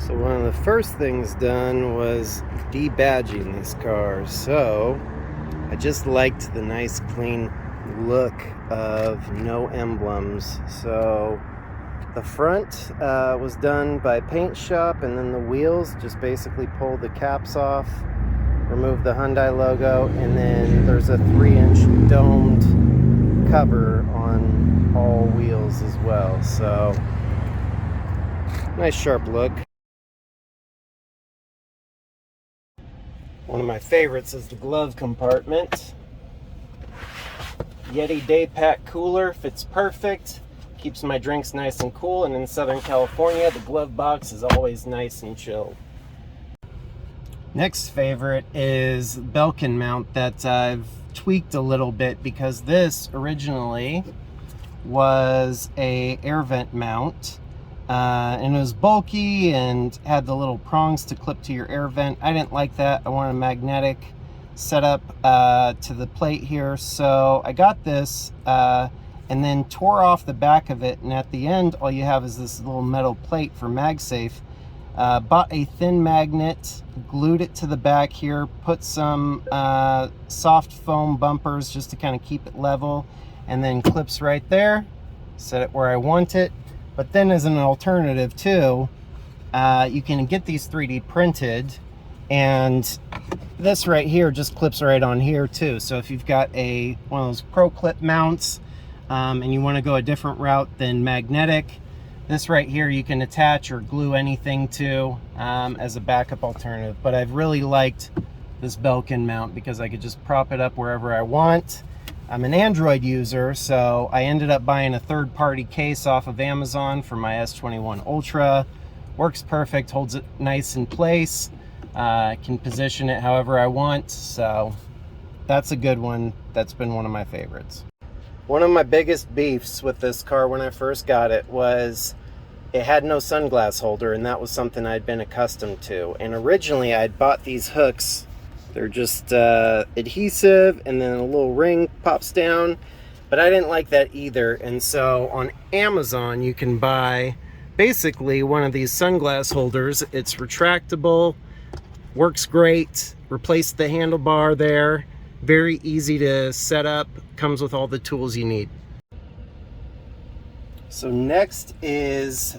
So one of the first things done was debadging this car. So I just liked the nice clean look of no emblems. So the front was done by paint shop, and then the wheels just basically pull the caps off, remove the Hyundai logo, and then there's a 3-inch domed cover on all wheels as well. So nice sharp look. One of my favorites is the glove compartment. Yeti Day Pack cooler fits perfect, keeps my drinks nice and cool, and in Southern California the glove box is always nice and chilled. Next favorite is Belkin mount that I've tweaked a little bit, because this originally was a air vent mount. And it was bulky and had the little prongs to clip to your air vent. I didn't like that. I wanted a magnetic setup to the plate here. So I got this and then tore off the back of it. And at the end, all you have is this little metal plate for MagSafe. Bought a thin magnet, glued it to the back here, put some soft foam bumpers just to kind of keep it level, and then clips right there. Set it where I want it. But then as an alternative too, you can get these 3D printed, and this right here just clips right on here too. So if you've got one of those pro clip mounts and you want to go a different route than magnetic, this right here you can attach or glue anything to as a backup alternative. But I've really liked this Belkin mount because I could just prop it up wherever I want. I'm an Android user, so I ended up buying a third-party case off of Amazon for my S21 Ultra. Works perfect, holds it nice in place. I can position it however I want, so that's a good one. That's been one of my favorites. One of my biggest beefs with this car when I first got it was it had no sunglass holder, and that was something I'd been accustomed to. And originally I'd bought these hooks. They're just adhesive, and then a little ring pops down, but I didn't like that either. And so on Amazon you can buy basically one of these sunglass holders. It's retractable, works great, replace the handlebar there, very easy to set up, comes with all the tools you need. So next is,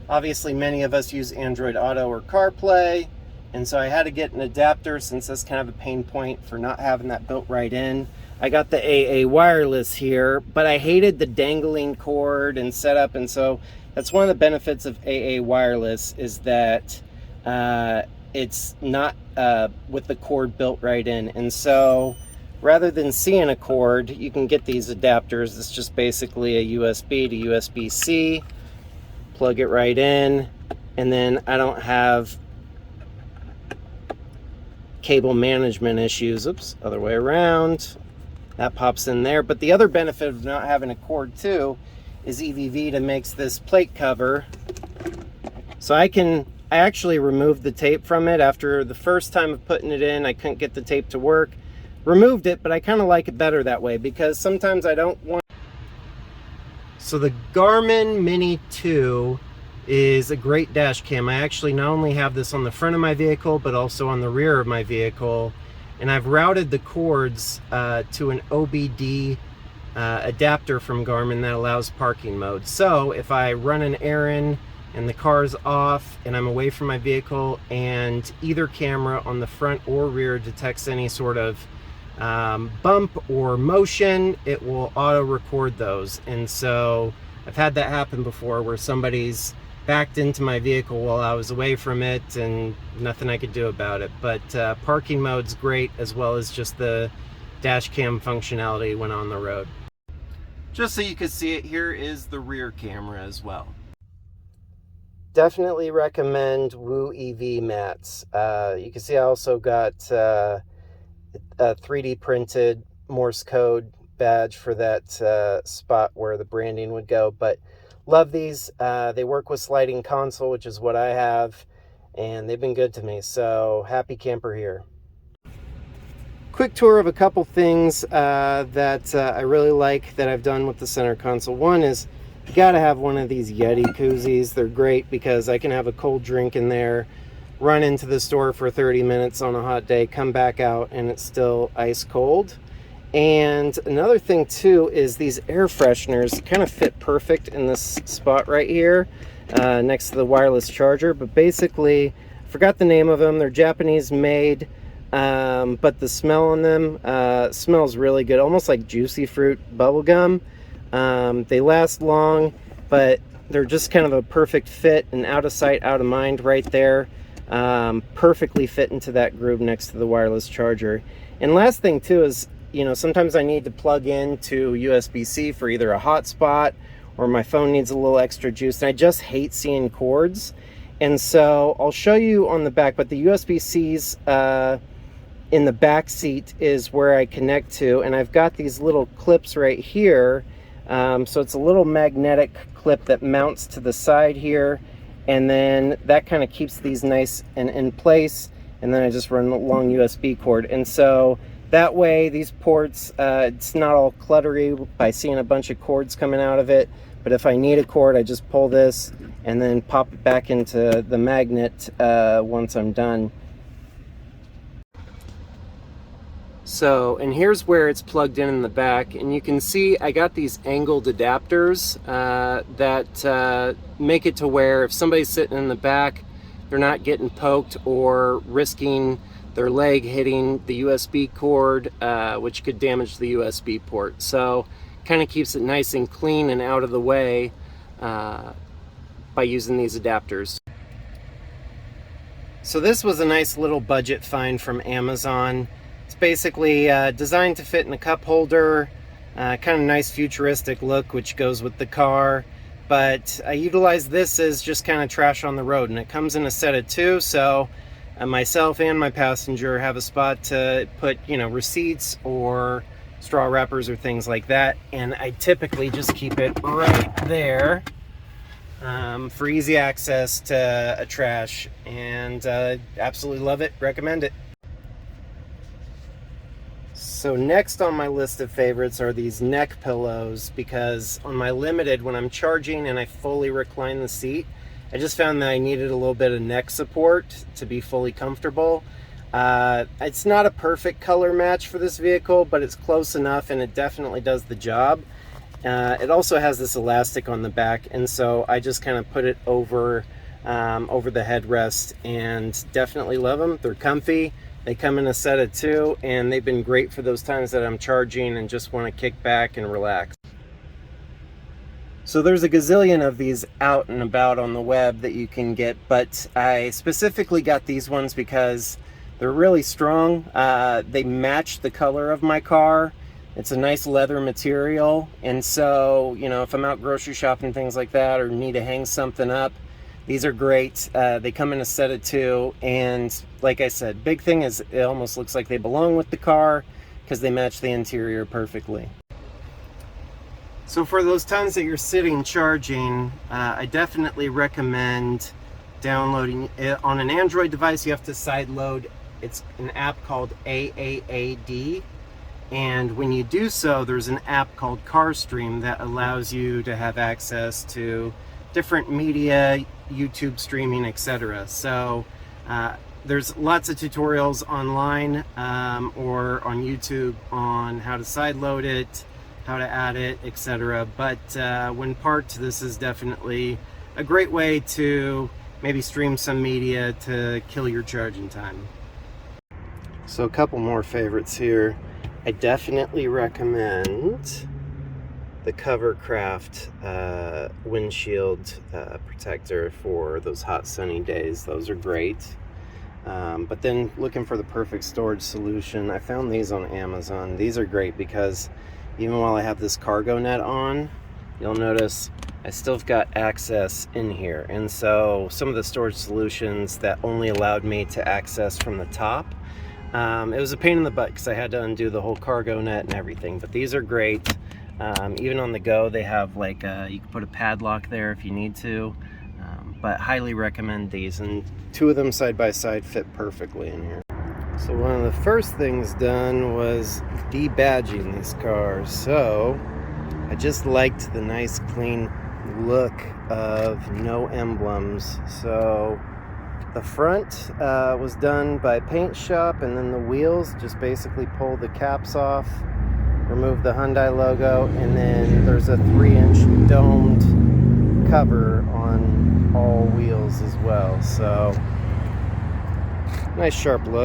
obviously many of us use Android Auto or CarPlay. And so I had to get an adapter, since that's kind of a pain point for not having that built right in. I got the AA wireless here, but I hated the dangling cord and setup. And so that's one of the benefits of AA wireless, is that it's not with the cord built right in. And so rather than seeing a cord, you can get these adapters. It's just basically a USB to USB-C, plug it right in, and then I don't have cable management issues. Oops, other way around. That pops in there. But the other benefit of not having a cord too is EV-Vida makes this plate cover. So I actually removed the tape from it after the first time of putting it in. I couldn't get the tape to work. Removed it, but I kind of like it better that way, because sometimes I don't want. So the Garmin Mini 2 is a great dash cam. I actually not only have this on the front of my vehicle, but also on the rear of my vehicle. And I've routed the cords to an OBD adapter from Garmin that allows parking mode. So if I run an errand and the car's off and I'm away from my vehicle, and either camera on the front or rear detects any sort of bump or motion, it will auto record those. And so I've had that happen before, where somebody's backed into my vehicle while I was away from it and nothing I could do about it. But parking mode's great, as well as just the dash cam functionality when on the road. Just so you can see it, here is the rear camera as well. Definitely recommend WooEV mats. You can see I also got a 3D printed Morse code badge for that spot where the branding would go. But love these. They work with sliding console, which is what I have, and they've been good to me. So happy camper here. Quick tour of a couple things that I really like that I've done with the center console. One is You gotta have one of these Yeti koozies. They're great because I can have a cold drink in there, run into the store for 30 minutes on a hot day, come back out, and it's still ice cold. And another thing too is these air fresheners kind of fit perfect in this spot right here, next to the wireless charger. But basically, I forgot the name of them. They're Japanese made, but the smell on them smells really good, almost like juicy fruit bubble gum. They last long, but they're just kind of a perfect fit, and out of sight, out of mind right there. Perfectly fit into that groove next to the wireless charger. And last thing too is, you know, sometimes I need to plug into USB-C for either a hotspot or my phone needs a little extra juice, and I just hate seeing cords. And so I'll show you on the back, but the USB-Cs in the back seat is where I connect to, and I've got these little clips right here. So it's a little magnetic clip that mounts to the side here, and then that kind of keeps these nice and in place, and then I just run a long USB cord. And so that way these ports, it's not all cluttery by seeing a bunch of cords coming out of it, but if I need a cord, I just pull this and then pop it back into the magnet once I'm done. So, and here's where it's plugged in the back, and you can see I got these angled adapters that make it to where if somebody's sitting in the back, they're not getting poked or risking their leg hitting the USB cord, which could damage the USB port. So kind of keeps it nice and clean and out of the way by using these adapters. So this was a nice little budget find from Amazon. It's basically designed to fit in a cup holder, kind of nice futuristic look, which goes with the car. But I utilize this as just kind of trash on the road, and it comes in a set of 2, so myself and my passenger have a spot to put, you know, receipts or straw wrappers or things like that. And I typically just keep it right there for easy access to a trash, and absolutely love it, recommend it. So next on my list of favorites are these neck pillows, because on my Limited, when I'm charging and I fully recline the seat, I just found that I needed a little bit of neck support to be fully comfortable. It's not a perfect color match for this vehicle, but it's close enough, and it definitely does the job. It also has this elastic on the back, and so I just kind of put it over the headrest, and definitely love them. They're comfy. They come in a set of 2, and they've been great for those times that I'm charging and just want to kick back and relax. So there's a gazillion of these out and about on the web that you can get, but I specifically got these ones because they're really strong. They match the color of my car. It's a nice leather material, and so, you know, if I'm out grocery shopping, things like that, or need to hang something up, these are great. They come in a set of 2, and like I said, big thing is it almost looks like they belong with the car because they match the interior perfectly. So for those times that you're sitting charging, I definitely recommend downloading it. On an Android device, you have to sideload. It's an app called AAAD, and when you do so, there's an app called CarStream that allows you to have access to different media, YouTube streaming, etc. So there's lots of tutorials online or on YouTube on how to sideload it, how to add it, etc. But when parked, this is definitely a great way to maybe stream some media to kill your charging time. So a couple more favorites here. I definitely recommend the Covercraft windshield protector for those hot sunny days. Those are great. But then looking for the perfect storage solution, I found these on Amazon. These are great because even while I have this cargo net on, you'll notice I still have got access in here. And so some of the storage solutions that only allowed me to access from the top, it was a pain in the butt because I had to undo the whole cargo net and everything. But these are great. Even on the go, they have like you can put a padlock there if you need to, but highly recommend these, and 2 of them side by side fit perfectly in here. So one of the first things done was debadging these cars. So I just liked the nice clean look of no emblems. So the front was done by paint shop, and then the wheels just basically pull the caps off, remove the Hyundai logo, and then there's a 3-inch domed cover on all wheels as well. So nice sharp look.